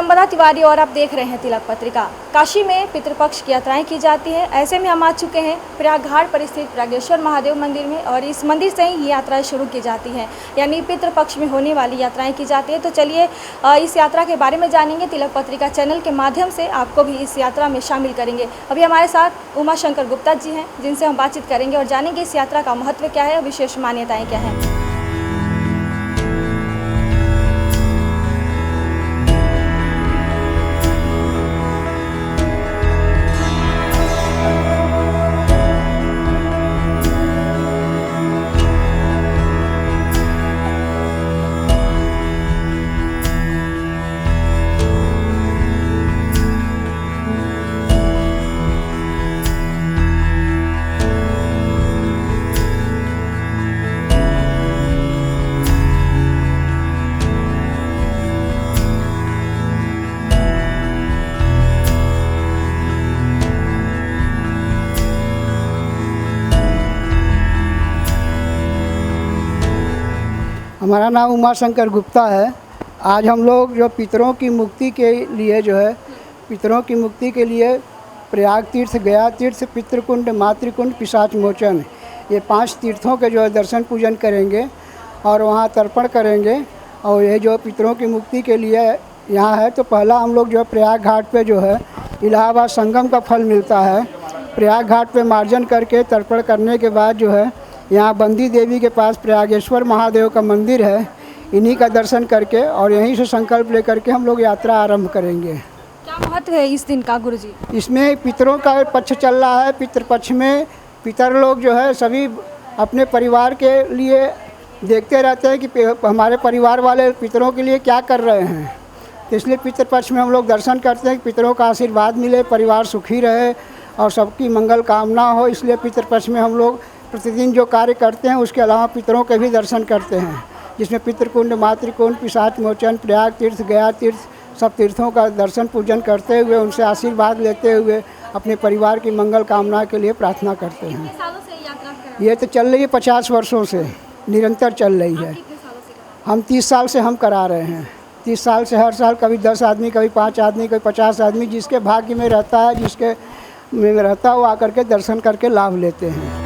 विडम्बना तिवारी और आप देख रहे हैं तिलक पत्रिका। काशी में पितृपक्ष की यात्राएं की जाती है। ऐसे में हम आ चुके हैं प्रयाग घाट पर स्थित प्रयागेश्वर महादेव मंदिर में और इस मंदिर से ही ये यात्राएं शुरू की जाती हैं, यानी पितृपक्ष में होने वाली यात्राएं की जाती है। तो चलिए इस यात्रा के बारे में जानेंगे। तिलक पत्रिका चैनल के माध्यम से आपको भी इस यात्रा में शामिल करेंगे। अभी हमारे साथ उमा शंकर गुप्ता जी हैं, जिनसे हम बातचीत करेंगे और जानेंगे इस यात्रा का महत्व क्या है और विशेष मान्यताएँ क्या हैं। हमारा नाम उमा शंकर गुप्ता है। आज हम लोग जो पितरों की मुक्ति के लिए पितरों की मुक्ति के लिए प्रयाग तीर्थ, गया तीर्थ, पितृकुंड, मातृकुंड, पिशाच मोचन, ये 5 तीर्थों के दर्शन पूजन करेंगे और वहाँ तर्पण करेंगे। और ये पितरों की मुक्ति के लिए यहाँ है। तो पहला हम लोग प्रयाग घाट पे इलाहाबाद संगम का फल मिलता है। प्रयाग घाट पे मार्जन करके तर्पण करने के बाद यहाँ बंदी देवी के पास प्रयागेश्वर महादेव का मंदिर है। इन्हीं का दर्शन करके और यहीं से संकल्प लेकर के हम लोग यात्रा आरंभ करेंगे। क्या महत्व है इस दिन का गुरुजी? इसमें पितरों का पक्ष चल रहा है। पितृपक्ष में पितर लोग सभी अपने परिवार के लिए देखते रहते हैं कि हमारे परिवार वाले पितरों के लिए क्या कर रहे हैं। तो इसलिए पितृपक्ष में हम लोग दर्शन करते हैं कि पितरों का आशीर्वाद मिले, परिवार सुखी रहे और सबकी मंगल कामना हो। इसलिए पितृपक्ष में हम लोग प्रतिदिन जो कार्य करते हैं उसके अलावा पितरों के भी दर्शन करते हैं, जिसमें पितृकुंड, मातृकुंड, पिशाच मोचन, प्रयाग तीर्थ, गया तीर्थ, सब तीर्थों का दर्शन पूजन करते हुए उनसे आशीर्वाद लेते हुए अपने परिवार की मंगल कामना के लिए प्रार्थना करते हैं। कितने सालों से यात्रा कर रहे हैं? ये तो चल रही है 50 वर्षों से, निरंतर चल रही है। कितने सालों से? हम 30 साल से हम करा रहे हैं। 30 साल से हर साल कभी 10 आदमी, कभी 5 आदमी, कभी 50 आदमी, जिसके भाग्य में रहता है, जिसके में रहता है वो आकर के दर्शन करके लाभ लेते हैं।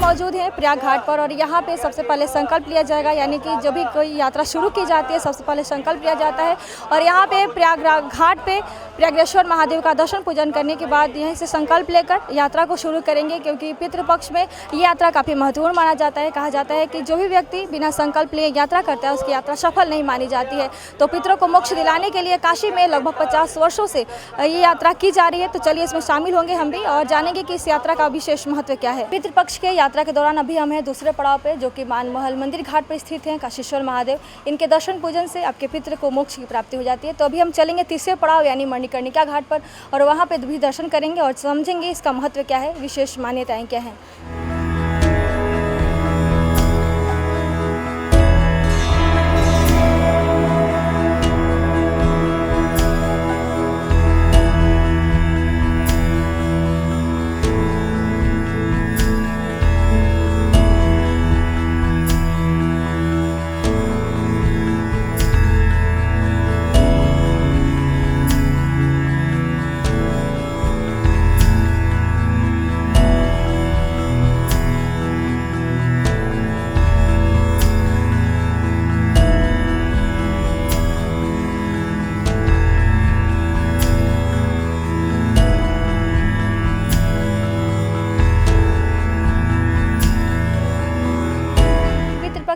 मौजूद है प्रयाग घाट पर और यहाँ पे सबसे पहले संकल्प लिया जाएगा, यानी कि जब भी कोई यात्रा शुरू की जाती है सबसे पहले संकल्प लिया जाता है। और यहाँ पे प्रयाग घाट पे प्रयागेश्वर महादेव का दर्शन पूजन करने के बाद यहीं से संकल्प लेकर यात्रा को शुरू करेंगे, क्योंकि पितृपक्ष में ये यात्रा काफ़ी महत्वपूर्ण माना जाता है। कहा जाता है कि जो भी व्यक्ति बिना संकल्प लिए यात्रा करता है उसकी यात्रा सफल नहीं मानी जाती है। तो पितरों को मोक्ष दिलाने के लिए काशी में लगभग 50 वर्षों से ये यात्रा की जा रही है। तो चलिए इसमें शामिल होंगे हम भी और जानेंगे कि इस यात्रा का विशेष महत्व क्या है। पितृपक्ष के यात्रा के दौरान अभी हम हैं दूसरे पड़ाव पे, जो कि मानमहल मंदिर घाट पर स्थित हैं काशीश्वर महादेव। इनके दर्शन पूजन से आपके पितृ को मोक्ष की प्राप्ति हो जाती है। तो अभी हम चलेंगे तीसरे पड़ाव यानी मणिकर्णिका घाट पर और वहाँ पे भी दर्शन करेंगे और समझेंगे इसका महत्व क्या है, विशेष मान्यताएं क्या हैं।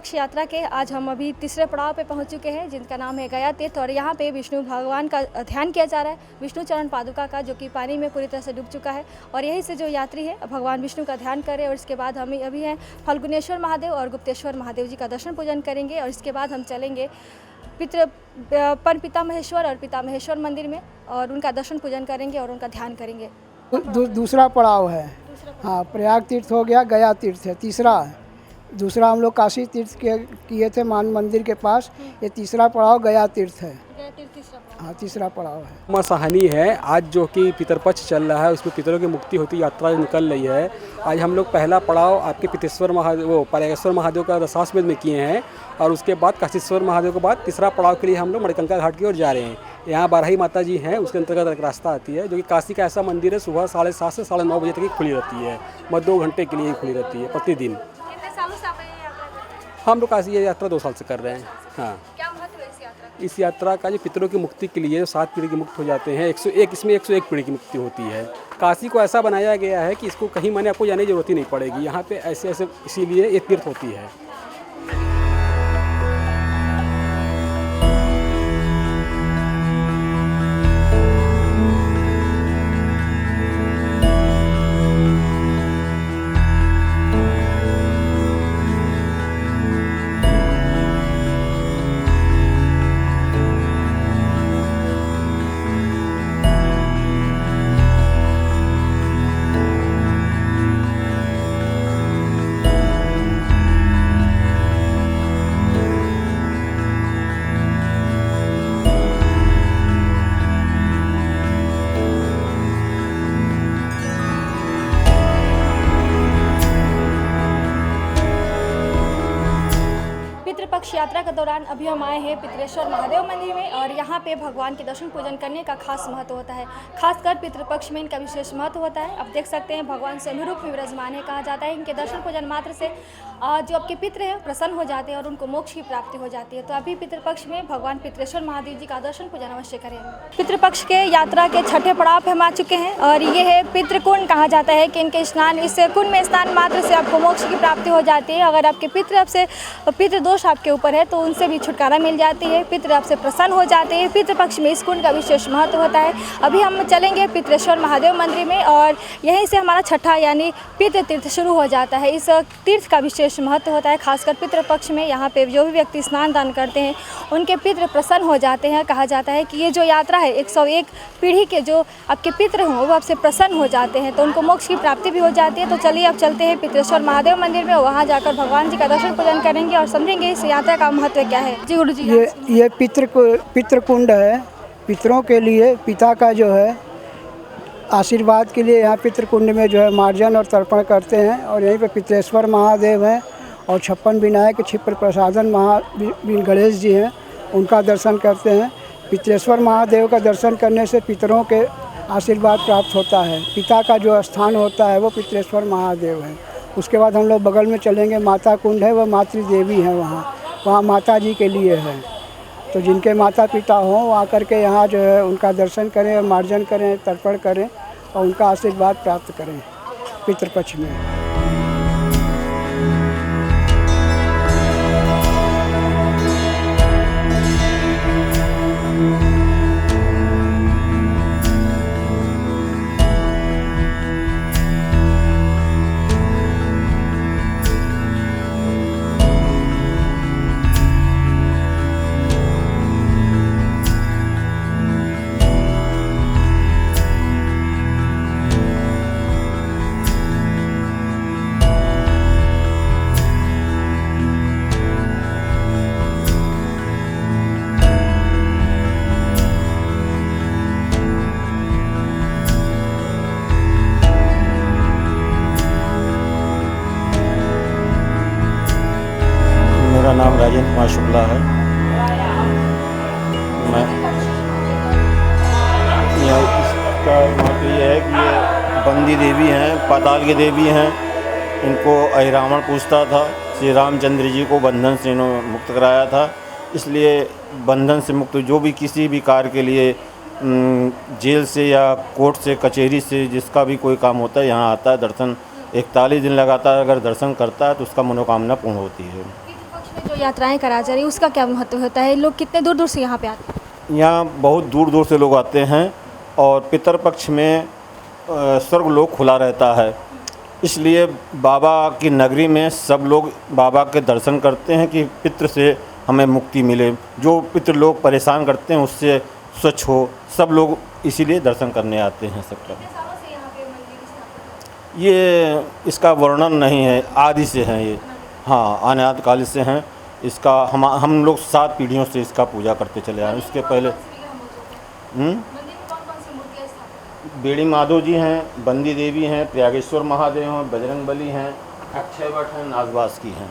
पितृपक्ष यात्रा के आज हम अभी तीसरे पड़ाव पे पहुंच चुके हैं, जिनका नाम है गया तीर्थ। और यहाँ पे विष्णु भगवान का ध्यान किया जा रहा है, विष्णु चरण पादुका का, जो कि पानी में पूरी तरह से डूब चुका है। और यहीं से जो यात्री है भगवान विष्णु का ध्यान करें। और इसके बाद हम अभी हैं फल्गुनेश्वर महादेव और गुप्तेश्वर महादेव जी का दर्शन पूजन करेंगे। और इसके बाद हम चलेंगे पर पितामहेश्वर और पितामहेश्वर मंदिर में और उनका दर्शन पूजन करेंगे और उनका ध्यान करेंगे। दूसरा पड़ाव है। हाँ, प्रयाग तीर्थ हो गया, गया तीर्थ है तीसरा है। दूसरा हम लोग काशी तीर्थ किए थे मान मंदिर के पास, ये तीसरा पड़ाव गया तीर्थ है। हाँ, तीसरा पड़ाव है। माँ सहानी है। आज जो कि पितरपक्ष चल रहा है, उसमें पितरों की मुक्ति होती यात्रा निकल रही है। आज हम लोग पहला पड़ाव आपके पितेश्वर महादेव प्रयागेश्वर महादेव का रसास्मेध में किए हैं और उसके बाद काशीश्वर महादेव के बाद तीसरा पड़ाव के लिए हम लोग मणिकंका घाट की ओर जा रहे हैं। यहाँ बाराही माता जी हैं, उसके अंतर्गत एक रास्ता आती है जो कि काशी का ऐसा मंदिर है, सुबह 7:30 से 9:30 बजे तक ही खुली रहती है, मतलब 2 घंटे के लिए खुली रहती है प्रतिदिन। हम लोग काशी यात्रा 2 साल से कर रहे हैं। हाँ, क्या महत्व है इस यात्रा? इस यात्रा का जो पितरों की मुक्ति के लिए 7 पीढ़ी की मुक्त हो जाते हैं, 101 इसमें 101 पीढ़ी की मुक्ति होती है। काशी को ऐसा बनाया गया है कि इसको कहीं माने आपको जाने की जरूरत ही नहीं पड़ेगी। यहाँ पे ऐसे ऐसे इसीलिए ये तीर्थ होती है। पितृपक्ष यात्रा के दौरान अभी हम आए हैं पितरेश्वर महादेव मंदिर में और यहाँ पे भगवान के दर्शन पूजन करने का खास महत्व होता है। खासकर पितृपक्ष में इनका विशेष महत्व होता है। आप देख सकते हैं भगवान स्वयं रूप में विराजमान है। कहा जाता है इनके दर्शन पूजन मात्र से जो आपके पितृ हैं प्रसन्न हो जाते हैं और उनको मोक्ष की प्राप्ति हो जाती है। तो अभी पितृपक्ष में भगवान पितरेश्वर महादेव जी का दर्शन पूजन अवश्य करें। पितृपक्ष के यात्रा के छठे पड़ाव पर हम आ चुके हैं और ये है पितृकुंड। कहा जाता है कि इनके स्नान, इस कुंड में स्नान मात्र से आपको मोक्ष की प्राप्ति हो जाती है। अगर आपके पितृदोष आपके ऊपर है तो उनसे भी छुटकारा मिल जाती है, पितृ आपसे प्रसन्न हो जाते हैं। पितृपक्ष में इस कुंड का विशेष महत्व होता है। अभी हम चलेंगे पितरेश्वर महादेव मंदिर में और यहीं से हमारा छठा यानी पितृ तीर्थ शुरू हो जाता है। इस तीर्थ का विशेष महत्व होता है। खासकर पितृपक्ष में यहाँ पे जो भी व्यक्ति स्नान दान करते हैं उनके पितृ प्रसन्न हो जाते हैं। कहा जाता है कि ये जो यात्रा है 101 पीढ़ी के जो आपके पितृ हों वो आपसे प्रसन्न हो जाते हैं, तो उनको मोक्ष की प्राप्ति भी हो जाती है। तो चलिए अब चलते हैं पितरेश्वर महादेव मंदिर में, वहाँ जाकर भगवान जी का दर्शन पूजन करेंगे और समझेंगे इस यात्रा का महत्व क्या है। जी गुरु जी। ये पितृकुंड है। पितरों के लिए पिता का जो है आशीर्वाद के लिए यहाँ पितृकुंड में जो है मार्जन और तर्पण करते हैं। और यहीं पे पितरेश्वर महादेव हैं और 56 विनायक क्षिप्र प्रसादन गणेश जी हैं, उनका दर्शन करते हैं। पितरेश्वर महादेव का दर्शन करने से पितरों के आशीर्वाद प्राप्त होता है। पिता का जो स्थान होता है वो पितरेश्वर महादेव है। उसके बाद हम लोग बगल में चलेंगे, माता कुंड है, वह मातृ देवी हैं, वहाँ माता जी के लिए है। तो जिनके माता पिता हों वो आकर के यहाँ जो है उनका दर्शन करें और मार्जन करें, तर्पण करें और उनका आशीर्वाद प्राप्त करें पितृपक्ष में। मेरा नाम राजेंद्र कुमार शुक्ला है। मैं इसका महत्व ये है कि ये बंदी देवी हैं, पाताल की देवी हैं। इनको अहिरावण पूछता था, श्री रामचंद्र जी को बंधन से इन्होंने मुक्त कराया था। इसलिए बंधन से मुक्त जो भी किसी भी कार्य के लिए जेल से या कोर्ट से कचहरी से जिसका भी कोई काम होता है यहाँ आता है, दर्शन 41 दिन लगातार अगर दर्शन करता है तो उसका मनोकामना पूर्ण होती है। जो यात्राएं कराई जा रही है उसका क्या महत्व होता है? लोग कितने दूर दूर से यहाँ पे आते हैं? यहाँ बहुत दूर दूर से लोग आते हैं और पितरपक्ष में स्वर्गलोक खुला रहता है, इसलिए बाबा की नगरी में सब लोग बाबा के दर्शन करते हैं कि पितृ से हमें मुक्ति मिले, जो पितृ लोग परेशान करते हैं उससे स्वच्छ हो, सब लोग इसीलिए दर्शन करने आते हैं सबका। ये इसका वर्णन नहीं है, आदि से हैं ये, हाँ अनादि काल से हैं। इसका हम लोग 7 पीढ़ियों से इसका पूजा करते चले आए। उसके पहले बेड़ी माधव जी हैं, बंदी देवी हैं, प्रयागेश्वर महादेव हैं, बजरंगबली हैं, अक्षय वट हैं, नागवास की हैं।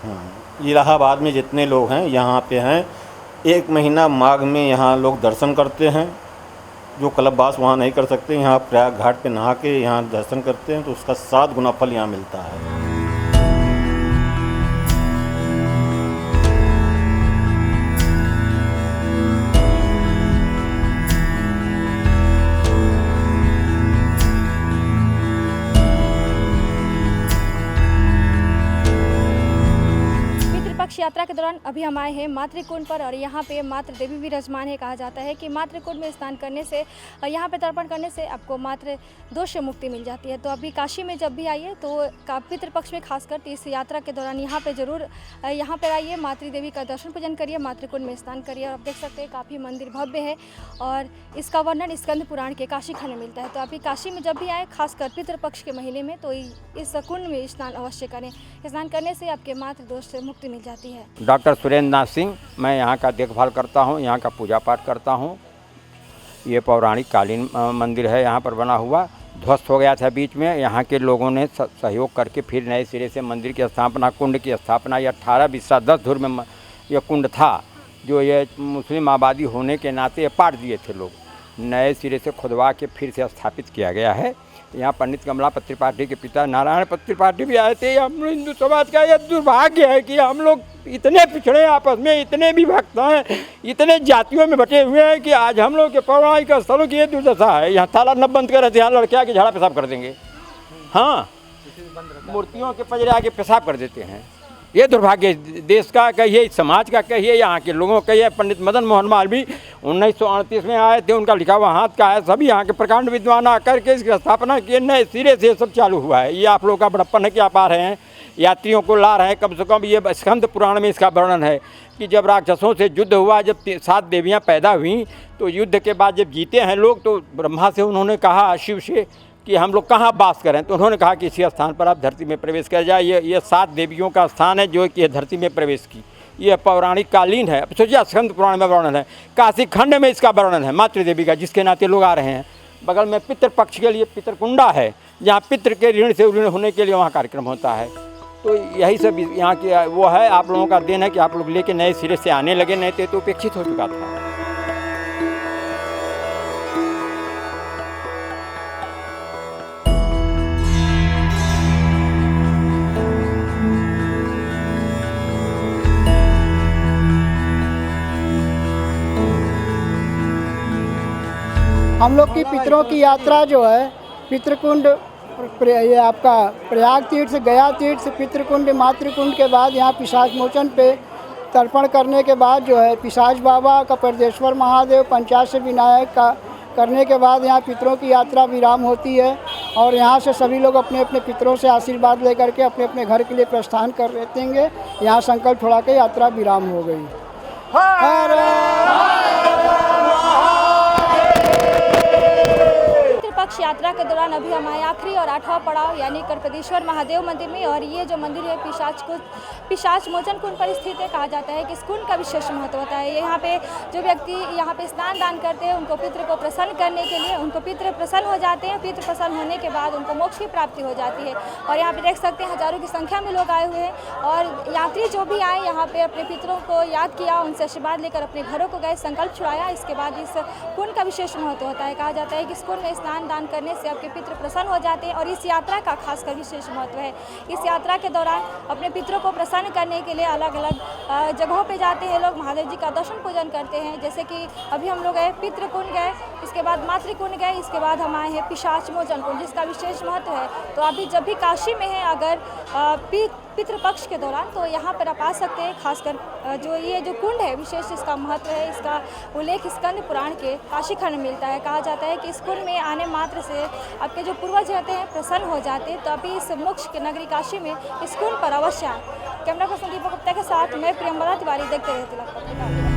हाँ, इलाहाबाद में जितने लोग हैं यहाँ पे हैं। 1 महीना माघ में यहाँ लोग दर्शन करते हैं, जो कल्पवास वहाँ नहीं कर सकते, यहाँ प्रयाग घाट पे नहा के यहाँ दर्शन करते हैं तो उसका 7 गुना फल यहाँ मिलता है। यात्रा के दौरान अभी हम आए हैं मातृकुंड पर और यहाँ पे मातृ देवी विराजमान है। कहा जाता है कि मातृकुंड में स्नान करने से और यहाँ पे तर्पण करने से आपको मातृ दोष से मुक्ति मिल जाती है। तो अभी काशी में जब भी आइए तो पितृपक्ष में खासकर इस यात्रा के दौरान यहाँ पे ज़रूर यहाँ पर आइए, मातृ देवी का दर्शन पूजन करिए, मातृकुंड में स्नान करिए। और आप देख सकते हैं काफ़ी मंदिर भव्य है और इसका वर्णन स्कंद पुराण के काशी खंड में मिलता है। तो अभी काशी में जब भी आए खासकर पितृपक्ष के महीने में तो इस कुंड में स्नान अवश्य करें। स्नान करने से आपके मातृ दोष से मुक्ति मिल जाती है। डॉक्टर सुरेंद्र नाथ सिंह, मैं यहाँ का देखभाल करता हूँ, यहाँ का पूजा पाठ करता हूँ। ये पौराणिक कालीन मंदिर है, यहाँ पर बना हुआ, ध्वस्त हो गया था बीच में। यहाँ के लोगों ने सहयोग करके फिर नए सिरे से मंदिर की स्थापना, कुंड की स्थापना। ये 18 बिस्सा 10 धुर में यह कुंड था, जो ये मुस्लिम आबादी होने के नाते पाट दिए थे लोग, नए सिरे से खुदवा के फिर से स्थापित किया गया है। यहाँ पंडित कमलापत त्रिपाठी के पिता नारायणपत त्रिपाठी भी आए थे। हम हिंदू समाज का यह दुर्भाग्य है कि हम लोग इतने पिछड़े, आपस में इतने विभक्त हैं, इतने जातियों में बटे हुए हैं कि आज हम लोग के पौराणिक स्थलों की ये दुर्दशा है। यहाँ ताला न बंद कर रहे थे, यहाँ लड़के आके झाड़ा पेशाब कर देंगे, हाँ मूर्तियों के पजरे आके पेशाब कर देते हैं। ये दुर्भाग्य देश का कहिए, समाज का कहिए, यहाँ के लोगों का कहिए। पंडित मदन मोहन मालवीय 1938 में आए थे, उनका लिखा हुआ हाथ का है। सभी यहाँ के प्रकांड विद्वान आकर के इसकी स्थापना किए, नए सिरे से सब चालू हुआ है। ये आप लोगों का बड़प्पन है कि आप आ रहे हैं, यात्रियों को ला रहे हैं। कम से कम ये स्कंद पुराण में इसका वर्णन है कि जब राक्षसों से युद्ध हुआ, जब 7 देवियाँ पैदा हुई, तो युद्ध के बाद जब जीते हैं लोग, तो ब्रह्मा से उन्होंने कहा शिव से कि हम लोग कहाँ वास करें। तो उन्होंने कहा कि इसी स्थान पर आप धरती में प्रवेश कर जाए। ये 7 देवियों का स्थान है जो कि धरती में प्रवेश की। ये पौराणिक कालीन है। अब सोचिए, स्कंद पुराण में वर्णन है, काशी खंड में इसका वर्णन है मातृ देवी का, जिसके नाते लोग आ रहे हैं। बगल में पितृपक्ष के लिए पितरकुंडा है, जहाँ पितृ के ऋण से ऋण होने के लिए वहाँ कार्यक्रम होता है। तो यही सब यहाँ की वो है। आप लोगों का देन है कि आप लोग लेके नए सिरे से आने लगे, नहीं तो उपेक्षित हो चुका था। हम लोग की पितरों की यात्रा जो है पितृकुंड, ये आपका प्रयाग तीर्थ से गया तीर्थ से पितृकुंड, मातृकुंड के बाद यहाँ पिशाच मोचन पे तर्पण करने के बाद जो है पिशाच बाबा का परदेश्वर महादेव, पंचाशर विनायक का करने के बाद यहाँ पितरों की यात्रा विराम होती है। और यहाँ से सभी लोग अपने अपने पितरों से आशीर्वाद लेकर के अपने अपने घर के लिए प्रस्थान कर देंगे। यहाँ संकल्प छोड़ा के यात्रा विराम हो गई। पितृपक्ष यात्रा के दौरान अभी हम आए आखिरी और 8वां पड़ाव यानी करपदेश्वर महादेव मंदिर में। और ये जो मंदिर है पिशाच मोचन कुंड पर स्थित है। कहा जाता है कि इस कुंड का विशेष महत्व होता है। यहाँ पे जो व्यक्ति यहाँ पे स्नान दान करते हैं, उनको पितृ को प्रसन्न करने के लिए, उनको पितृ प्रसन्न हो जाते हैं। पितृ प्रसन्न होने के बाद उनको मोक्ष की प्राप्ति हो जाती है। और यहाँ पे देख सकते हैं हजारों की संख्या में लोग आए हुए हैं। और यात्री जो भी आए यहाँ पे अपने पितरों को याद किया, उनसे आशीर्वाद लेकर अपने घरों को गए, संकल्प छुड़ाया। इसके बाद इस कुंड का विशेष महत्व होता है। कहा जाता है कि इस कुंड में स्नान दान करने से आपके पितृ प्रसन्न हो जाते हैं। और इस यात्रा का खासकर विशेष महत्व है। इस यात्रा के दौरान अपने पितरों को प्रसन्न करने के लिए अलग अलग जगहों पे जाते हैं लोग, महादेव जी का दर्शन पूजन करते हैं। जैसे कि अभी हम लोग गए पितृकुंड गए, इसके बाद मातृकुंड गए, इसके बाद हम आए हैं पिशाच मोचन कुंड, जिसका विशेष महत्व है। तो अभी जब भी काशी में है, अगर पितृपक्ष के दौरान। तो यहाँ पर आप आ सकते हैं। खासकर जो ये जो कुंड है, विशेष इसका महत्व है, इसका उल्लेख स्कंद पुराण के काशी खंड में मिलता है। कहा जाता है कि इस कुंड में आने मात्र से आपके जो पूर्वज रहते हैं प्रसन्न हो जाते हैं। तो अभी इस मोक्ष के नगरी काशी में इस कुंड पर अवश्य आए। कैमरा पर्सन दीपक गुप्ता के साथ मैं प्रियंवदा तिवारी, देखते रहते हैं तिलक पत्रिका।